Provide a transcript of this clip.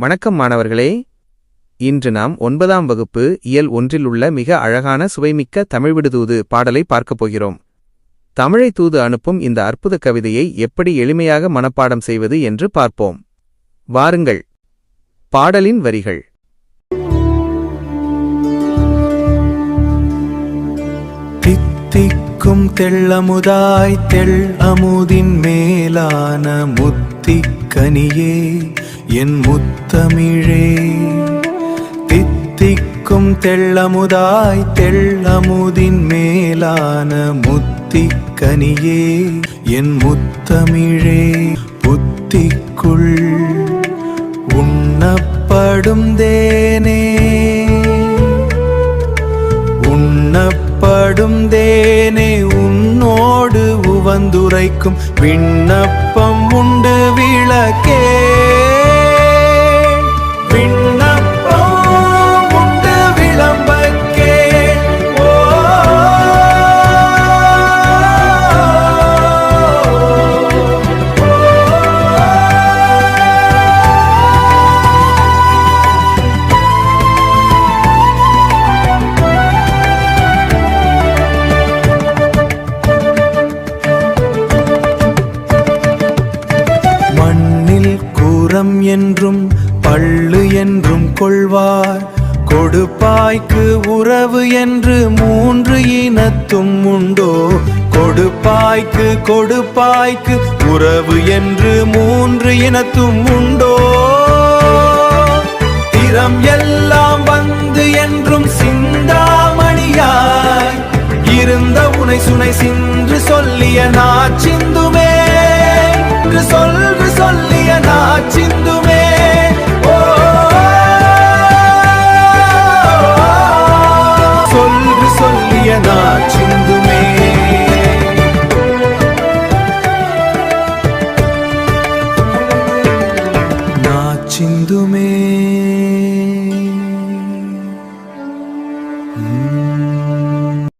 வணக்கம் மாணவர்களே. இன்று நாம் 9ஆம் வகுப்பு இயல் 1இல் உள்ள மிக அழகான சுவைமிக்க தமிழ் விடுதூது பாடலை பார்க்கப் போகிறோம். தமிழை தூது அனுப்பும் இந்த அற்புத கவிதையை எப்படி எளிமையாக மனப்பாடம் செய்வது என்று பார்ப்போம். வாருங்கள். பாடலின் வரிகள். தித்திக்கும் தெள்ளமுதாய் தெள்ளமுதின் மேலான முத்திக்கனியே என் முத்தமிழே. தித்திக்கும் தெள்ளமுதாய் தெள்ளமுதின் மேலான முத்திக்கனியே என் முத்தமிழே. புத்திக்குள் உண்ணப்படும் தேனே, உண்ணப்படும் தேனே, உன்னோடு உவந்துரைக்கும் விண்ணப்பம் உண்டு விளக்கே. விண்ணப்பம் உண்டு விளம்பக்கே. என்றும் பள்ளு என்றும் கொள்வார், கொடுப்பாய்க்கு உறவு என்று 3 இனத்தும் உண்டோ. கொடுப்பாய்க்கு கொடுப்பாய்க்கு உறவு என்று 3 இனத்தும் உண்டோ. திறம் எல்லாம் வந்து என்றும் சிந்தாமணியாய் இருந்த உனை சுனை சின்று சொல்லிய நாச்சிந்துமே, சொல்று சொல்லிய நாச்சிந்துமே. சொல்று சொல்லிய நாச்சிந்துமே. நாச்சிந்துமே.